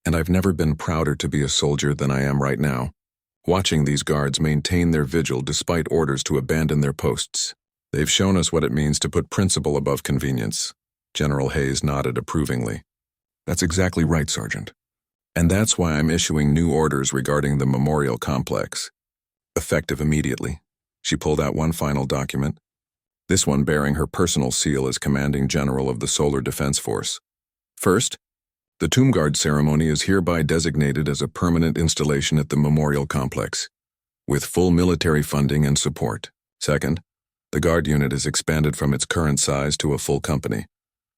and I've never been prouder to be a soldier than I am right now, watching these guards maintain their vigil despite orders to abandon their posts. They've shown us what it means to put principle above convenience." General Hayes nodded approvingly. "That's exactly right, Sergeant. And that's why I'm issuing new orders regarding the memorial complex. Effective immediately." She pulled out one final document, this one bearing her personal seal as Commanding General of the Solar Defense Force. "First, the Tomb Guard ceremony is hereby designated as a permanent installation at the memorial complex, with full military funding and support. Second, the Guard unit is expanded from its current size to a full company,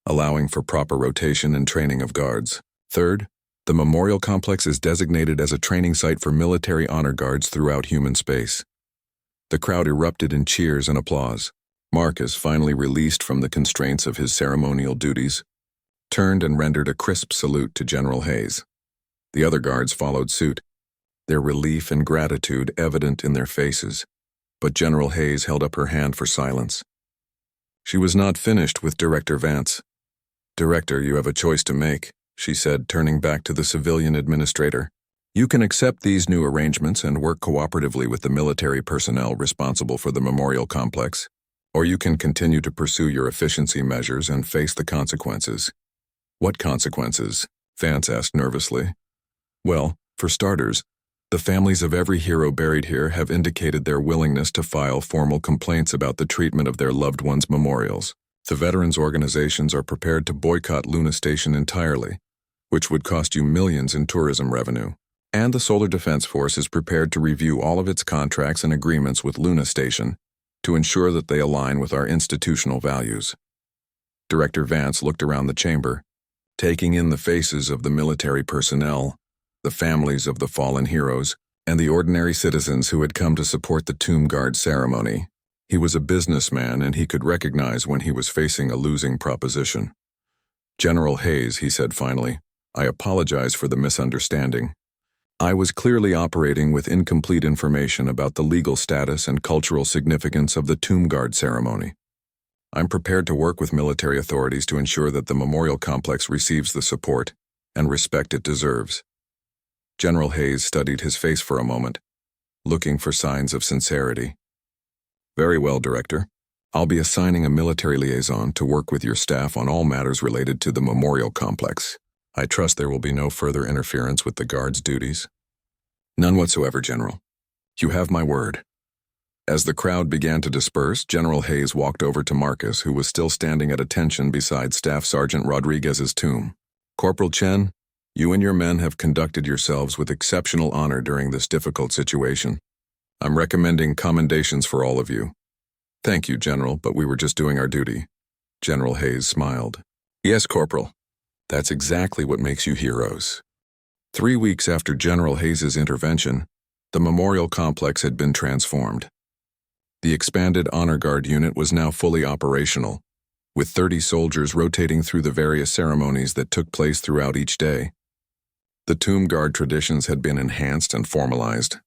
allowing for proper rotation and training of guards. Third, the memorial complex is designated as a training site for military honor guards throughout human space." The crowd erupted in cheers and applause. Marcus, finally released from the constraints of his ceremonial duties, turned and rendered a crisp salute to General Hayes. The other guards followed suit, their relief and gratitude evident in their faces, but General Hayes held up her hand for silence. She was not finished with Director Vance. "Director, you have a choice to make," she said, turning back to the civilian administrator. "You can accept these new arrangements and work cooperatively with the military personnel responsible for the memorial complex, or you can continue to pursue your efficiency measures and face the consequences." "What consequences?" Vance asked nervously. "Well, for starters, the families of every hero buried here have indicated their willingness to file formal complaints about the treatment of their loved ones' memorials. The veterans' organizations are prepared to boycott Luna Station entirely, which would cost you millions in tourism revenue. And the Solar Defense Force is prepared to review all of its contracts and agreements with Luna Station to ensure that they align with our institutional values." Director Vance looked around the chamber, taking in the faces of the military personnel, the families of the fallen heroes, and the ordinary citizens who had come to support the Tomb Guard ceremony. He was a businessman, and he could recognize when he was facing a losing proposition. "General Hayes," he said finally, "I apologize for the misunderstanding. I was clearly operating with incomplete information about the legal status and cultural significance of the Tomb Guard ceremony. I'm prepared to work with military authorities to ensure that the memorial complex receives the support and respect it deserves." General Hayes studied his face for a moment, looking for signs of sincerity. "Very well, Director. I'll be assigning a military liaison to work with your staff on all matters related to the memorial complex. I trust there will be no further interference with the Guard's duties." "None whatsoever, General. You have my word." As the crowd began to disperse, General Hayes walked over to Marcus, who was still standing at attention beside Staff Sergeant Rodriguez's tomb. "Corporal Chen, you and your men have conducted yourselves with exceptional honor during this difficult situation. I'm recommending commendations for all of you." "Thank you, General, but we were just doing our duty." General Hayes smiled. "Yes, Corporal. That's exactly what makes you heroes." 3 weeks after General Hayes's intervention, the memorial complex had been transformed. The expanded Honor Guard unit was now fully operational, with 30 soldiers rotating through the various ceremonies that took place throughout each day. The Tomb Guard traditions had been enhanced and formalized,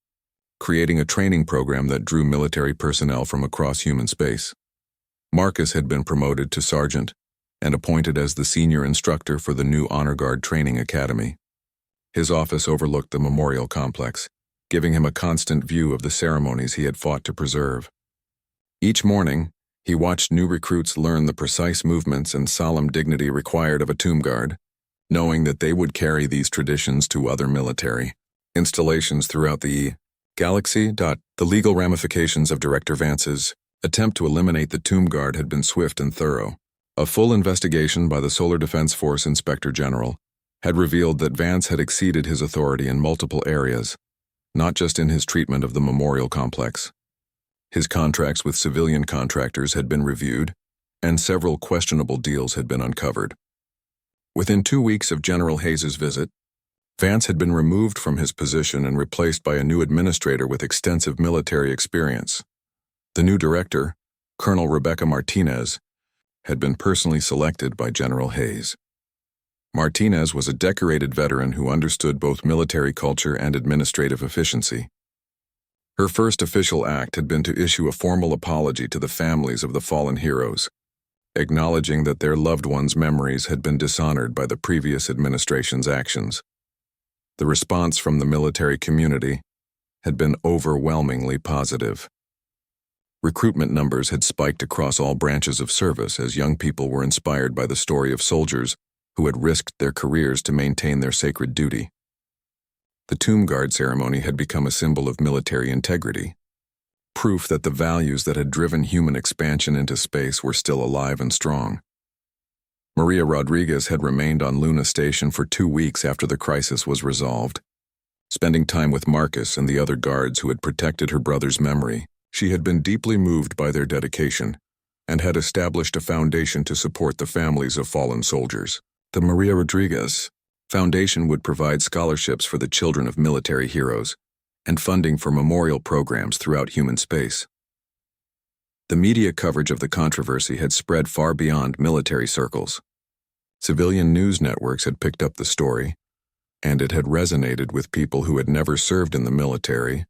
creating a training program that drew military personnel from across human space. Marcus had been promoted to sergeant and appointed as the senior instructor for the new Honor Guard Training Academy. His office overlooked the memorial complex, giving him a constant view of the ceremonies he had fought to preserve. Each morning, he watched new recruits learn the precise movements and solemn dignity required of a tomb guard, knowing that they would carry these traditions to other military installations throughout the galaxy. The legal ramifications of Director Vance's attempt to eliminate the tomb guard had been swift and thorough. A full investigation by the Solar Defense Force Inspector General had revealed that Vance had exceeded his authority in multiple areas, not just in his treatment of the memorial complex. His contracts with civilian contractors had been reviewed, and several questionable deals had been uncovered. Within 2 weeks of General Hayes's visit, Vance had been removed from his position and replaced by a new administrator with extensive military experience. The new director, Colonel Rebecca Martinez, had been personally selected by General Hayes. Martinez was a decorated veteran who understood both military culture and administrative efficiency. Her first official act had been to issue a formal apology to the families of the fallen heroes, acknowledging that their loved ones' memories had been dishonored by the previous administration's actions. The response from the military community had been overwhelmingly positive. Recruitment numbers had spiked across all branches of service as young people were inspired by the story of soldiers who had risked their careers to maintain their sacred duty. The Tomb Guard ceremony had become a symbol of military integrity, proof that the values that had driven human expansion into space were still alive and strong. Maria Rodriguez had remained on Luna Station for 2 weeks after the crisis was resolved. Spending time with Marcus and the other guards who had protected her brother's memory, she had been deeply moved by their dedication and had established a foundation to support the families of fallen soldiers. The Maria Rodriguez Foundation would provide scholarships for the children of military heroes and funding for memorial programs throughout human space. The media coverage of the controversy had spread far beyond military circles. Civilian news networks had picked up the story, and it had resonated with people who had never served in the military,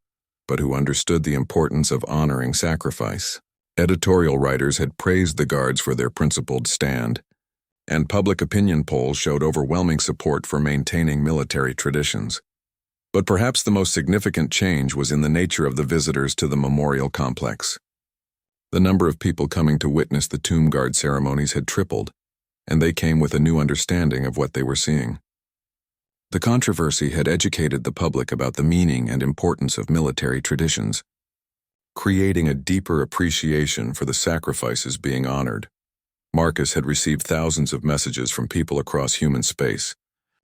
but who understood the importance of honoring sacrifice. Editorial writers had praised the guards for their principled stand, and public opinion polls showed overwhelming support for maintaining military traditions. But perhaps the most significant change was in the nature of the visitors to the memorial complex. The number of people coming to witness the Tomb Guard ceremonies had tripled, and they came with a new understanding of what they were seeing. The controversy had educated the public about the meaning and importance of military traditions, creating a deeper appreciation for the sacrifices being honored. Marcus had received thousands of messages from people across human space,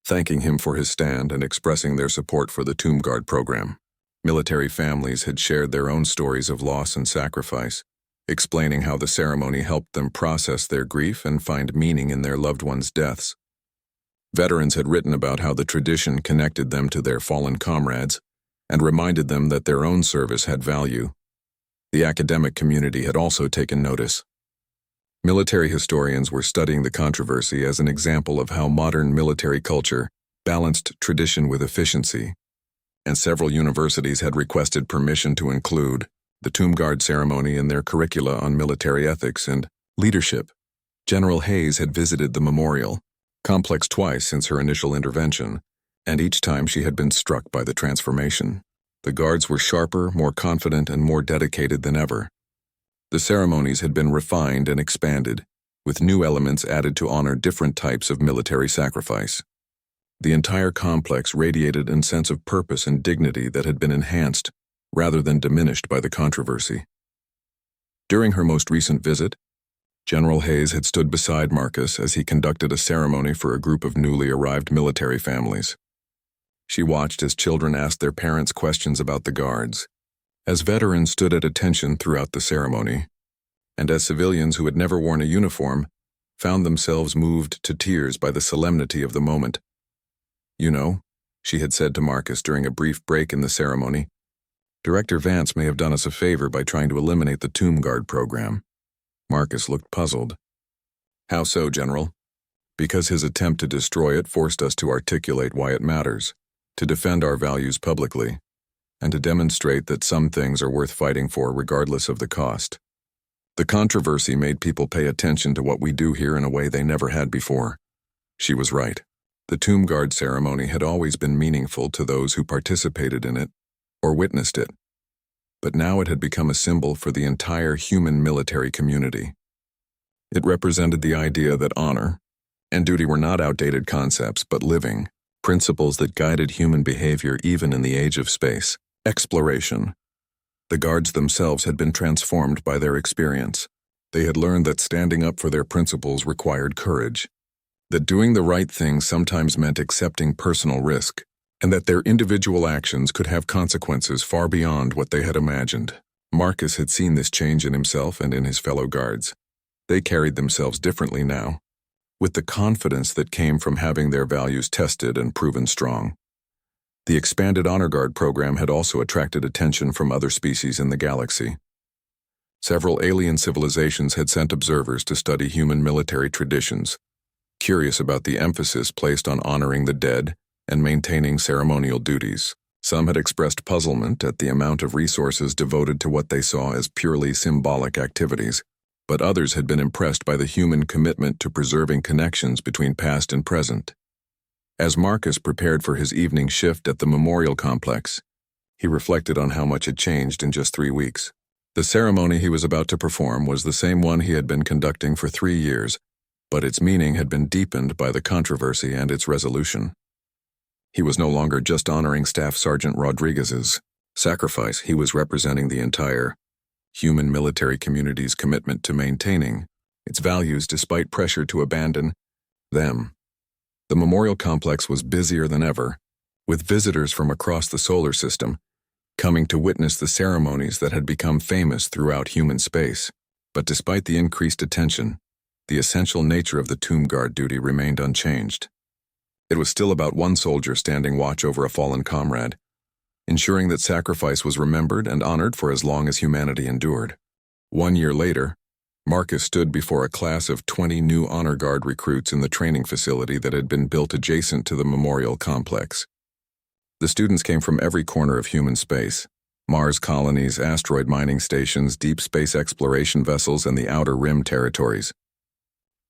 thanking him for his stand and expressing their support for the Tomb Guard program. Military families had shared their own stories of loss and sacrifice, explaining how the ceremony helped them process their grief and find meaning in their loved ones' deaths. Veterans had written about how the tradition connected them to their fallen comrades and reminded them that their own service had value. The academic community had also taken notice. Military historians were studying the controversy as an example of how modern military culture balanced tradition with efficiency, and several universities had requested permission to include the Tomb Guard ceremony in their curricula on military ethics and leadership. General Hayes had visited the memorial complex twice since her initial intervention, and each time she had been struck by the transformation. The guards were sharper, more confident, and more dedicated than ever. The ceremonies had been refined and expanded, with new elements added to honor different types of military sacrifice. The entire complex radiated a sense of purpose and dignity that had been enhanced rather than diminished by the controversy. During her most recent visit, General Hayes had stood beside Marcus as he conducted a ceremony for a group of newly arrived military families. She watched as children asked their parents questions about the guards, as veterans stood at attention throughout the ceremony, and as civilians who had never worn a uniform found themselves moved to tears by the solemnity of the moment. "You know," she had said to Marcus during a brief break in the ceremony, "Director Vance may have done us a favor by trying to eliminate the Tomb Guard program." Marcus looked puzzled. "How so, General?" "Because his attempt to destroy it forced us to articulate why it matters, to defend our values publicly, and to demonstrate that some things are worth fighting for regardless of the cost. The controversy made people pay attention to what we do here in a way they never had before." She was right. The Tomb Guard ceremony had always been meaningful to those who participated in it or witnessed it, but now it had become a symbol for the entire human military community. It represented the idea that honor and duty were not outdated concepts but living principles that guided human behavior even in the age of space exploration. The guards themselves had been transformed by their experience. They had learned that standing up for their principles required courage, that doing the right thing sometimes meant accepting personal risk, and that their individual actions could have consequences far beyond what they had imagined. Marcus had seen this change in himself and in his fellow guards. They carried themselves differently now, with the confidence that came from having their values tested and proven strong. The expanded Honor Guard program had also attracted attention from other species in the galaxy. Several alien civilizations had sent observers to study human military traditions, curious about the emphasis placed on honoring the dead and maintaining ceremonial duties. Some had expressed puzzlement at the amount of resources devoted to what they saw as purely symbolic activities, but others had been impressed by the human commitment to preserving connections between past and present. As Marcus prepared for his evening shift at the memorial complex, he reflected on how much had changed in just 3 weeks. The ceremony he was about to perform was the same one he had been conducting for 3 years, but its meaning had been deepened by the controversy and its resolution. He was no longer just honoring Staff Sergeant Rodriguez's sacrifice, he was representing the entire human military community's commitment to maintaining its values despite pressure to abandon them. The memorial complex was busier than ever, with visitors from across the solar system coming to witness the ceremonies that had become famous throughout human space. But despite the increased attention, the essential nature of the tomb guard duty remained unchanged. It was still about one soldier standing watch over a fallen comrade, ensuring that sacrifice was remembered and honored for as long as humanity endured. 1 year later, Marcus stood before a class of 20 new Honor Guard recruits in the training facility that had been built adjacent to the memorial complex. The students came from every corner of human space: Mars colonies, asteroid mining stations, deep space exploration vessels, and the Outer Rim territories.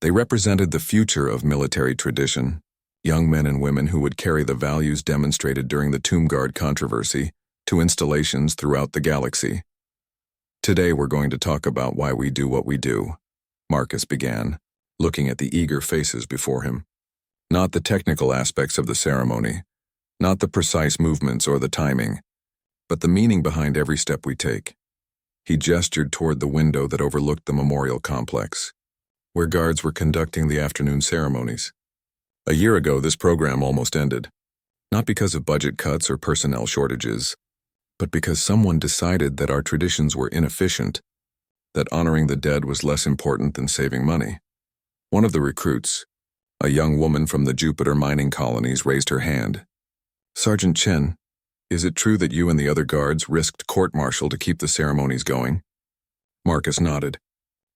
They represented the future of military tradition, young men and women who would carry the values demonstrated during the Tomb Guard controversy to installations throughout the galaxy. Today we're going to talk about why we do what we do, Marcus began, looking at the eager faces before him. Not the technical aspects of the ceremony, not the precise movements or the timing, but the meaning behind every step we take. He gestured toward the window that overlooked the memorial complex, where guards were conducting the afternoon ceremonies. A year ago, this program almost ended, not because of budget cuts or personnel shortages, but because someone decided that our traditions were inefficient, that honoring the dead was less important than saving money. One of the recruits, a young woman from the Jupiter mining colonies, raised her hand. "Sergeant Chen, is it true that you and the other guards risked court-martial to keep the ceremonies going?" Marcus nodded.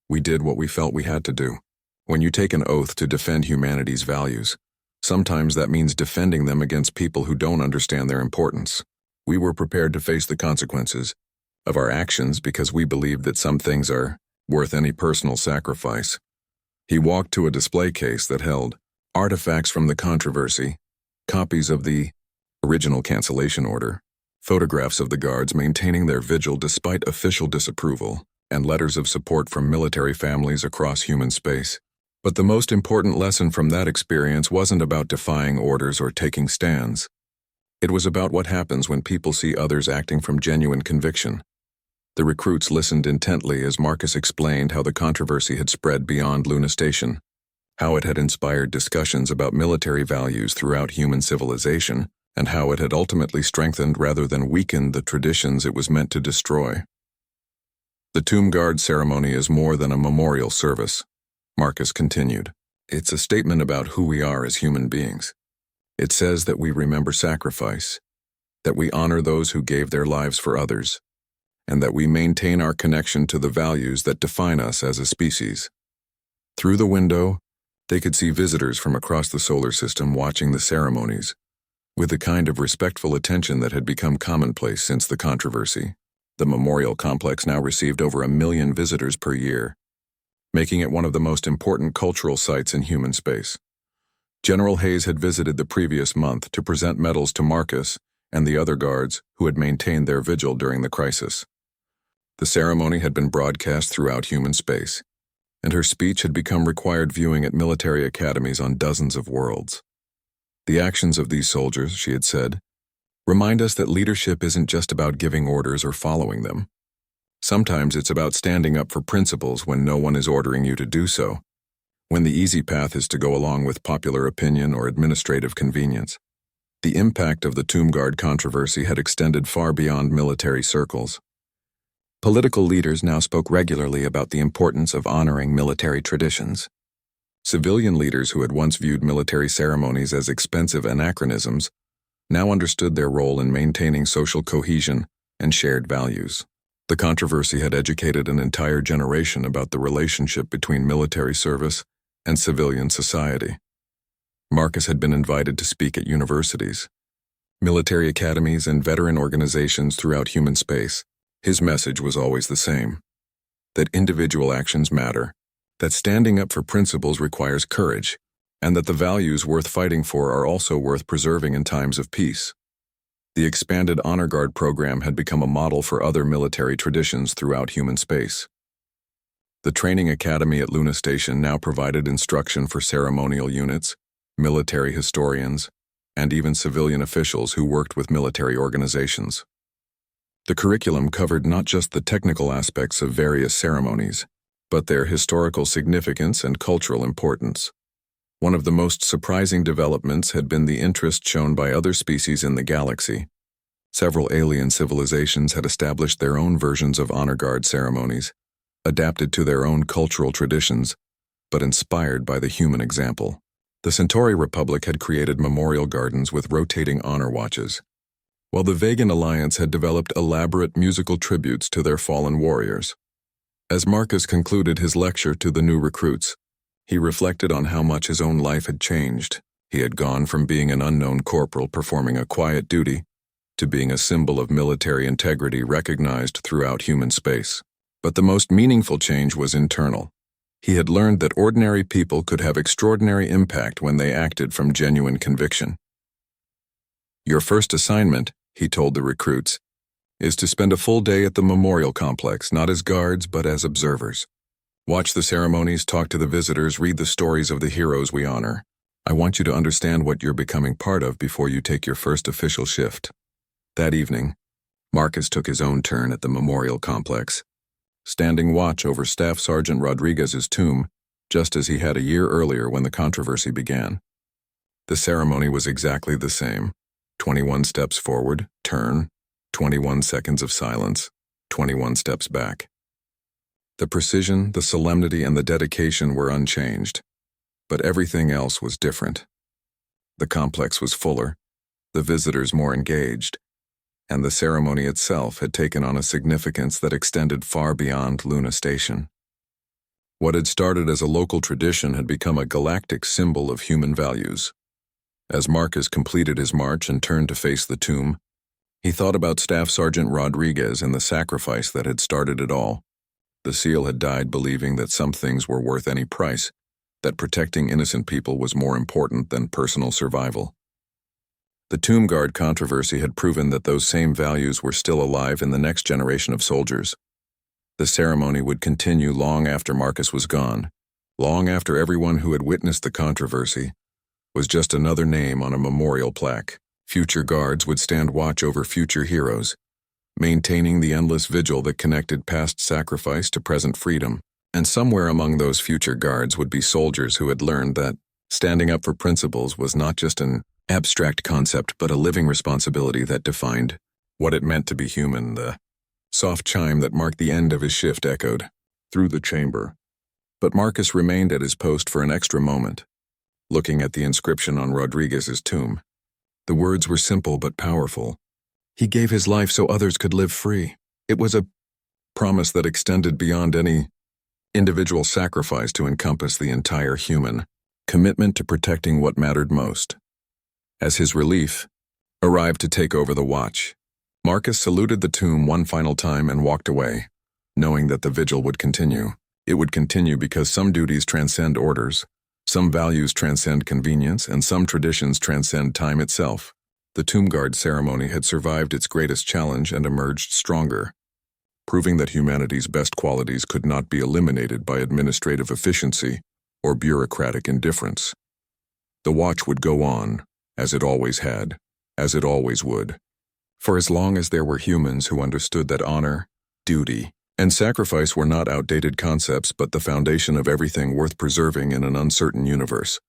"We did what we felt we had to do. When you take an oath to defend humanity's values, sometimes that means defending them against people who don't understand their importance. We were prepared to face the consequences of our actions because we believed that some things are worth any personal sacrifice." He walked to a display case that held artifacts from the controversy, copies of the original cancellation order, photographs of the guards maintaining their vigil despite official disapproval, and letters of support from military families across human space. But the most important lesson from that experience wasn't about defying orders or taking stands. It was about what happens when people see others acting from genuine conviction. The recruits listened intently as Marcus explained how the controversy had spread beyond Luna Station, how it had inspired discussions about military values throughout human civilization, and how it had ultimately strengthened rather than weakened the traditions it was meant to destroy. "The Tomb Guard ceremony is more than a memorial service," Marcus continued. "It's a statement about who we are as human beings. It says that we remember sacrifice, that we honor those who gave their lives for others, and that we maintain our connection to the values that define us as a species." Through the window, they could see visitors from across the solar system watching the ceremonies, with the kind of respectful attention that had become commonplace since the controversy. The memorial complex now received over 1 million visitors per year, making it one of the most important cultural sites in human space. General Hayes had visited the previous month to present medals to Marcus and the other guards who had maintained their vigil during the crisis. The ceremony had been broadcast throughout human space, and her speech had become required viewing at military academies on dozens of worlds. "The actions of these soldiers," she had said, "remind us that leadership isn't just about giving orders or following them. Sometimes it's about standing up for principles when no one is ordering you to do so, when the easy path is to go along with popular opinion or administrative convenience." The impact of the Tomb Guard controversy had extended far beyond military circles. Political leaders now spoke regularly about the importance of honoring military traditions. Civilian leaders who had once viewed military ceremonies as expensive anachronisms now understood their role in maintaining social cohesion and shared values. The controversy had educated an entire generation about the relationship between military service and civilian society. Marcus had been invited to speak at universities, military academies, and veteran organizations throughout human space. His message was always the same: that individual actions matter, that standing up for principles requires courage, and that the values worth fighting for are also worth preserving in times of peace. The expanded Honor Guard program had become a model for other military traditions throughout human space. The training academy at Luna Station now provided instruction for ceremonial units, military historians, and even civilian officials who worked with military organizations. The curriculum covered not just the technical aspects of various ceremonies, but their historical significance and cultural importance. One of the most surprising developments had been the interest shown by other species in the galaxy. Several alien civilizations had established their own versions of Honor Guard ceremonies, adapted to their own cultural traditions, but inspired by the human example. The Centauri Republic had created memorial gardens with rotating honor watches, while the Vegan Alliance had developed elaborate musical tributes to their fallen warriors. As Marcus concluded his lecture to the new recruits, he reflected on how much his own life had changed. He had gone from being an unknown corporal performing a quiet duty to being a symbol of military integrity recognized throughout human space. But the most meaningful change was internal. He had learned that ordinary people could have extraordinary impact when they acted from genuine conviction. "Your first assignment," he told the recruits, "is to spend a full day at the memorial complex, not as guards but as observers. Watch the ceremonies, talk to the visitors, read the stories of the heroes we honor. I want you to understand what you're becoming part of before you take your first official shift." That evening, Marcus took his own turn at the memorial complex, standing watch over Staff Sergeant Rodriguez's tomb, just as he had a year earlier when the controversy began. The ceremony was exactly the same: 21 steps forward, turn, 21 seconds of silence, 21 steps back. The precision, the solemnity, and the dedication were unchanged, but everything else was different. The complex was fuller, the visitors more engaged, and the ceremony itself had taken on a significance that extended far beyond Luna Station. What had started as a local tradition had become a galactic symbol of human values. As Marcus completed his march and turned to face the tomb, he thought about Staff Sergeant Rodriguez and the sacrifice that had started it all. The SEAL had died believing that some things were worth any price, that protecting innocent people was more important than personal survival. The Tomb Guard controversy had proven that those same values were still alive in the next generation of soldiers. The ceremony would continue long after Marcus was gone, long after everyone who had witnessed the controversy was just another name on a memorial plaque. Future guards would stand watch over future heroes, maintaining the endless vigil that connected past sacrifice to present freedom. And somewhere among those future guards would be soldiers who had learned that standing up for principles was not just an abstract concept but a living responsibility that defined what it meant to be human. The soft chime that marked the end of his shift echoed through the chamber, but Marcus remained at his post for an extra moment, looking at the inscription on Rodriguez's tomb. The words were simple but powerful. He gave his life so others could live free. It was a promise that extended beyond any individual sacrifice to encompass the entire human commitment to protecting what mattered most. As his relief arrived to take over the watch, Marcus saluted the tomb one final time and walked away, knowing that the vigil would continue. It would continue because some duties transcend orders, some values transcend convenience, and some traditions transcend time itself. The Tomb Guard ceremony had survived its greatest challenge and emerged stronger, proving that humanity's best qualities could not be eliminated by administrative efficiency or bureaucratic indifference. The watch would go on, as it always had, as it always would, for as long as there were humans who understood that honor, duty, and sacrifice were not outdated concepts but the foundation of everything worth preserving in an uncertain universe.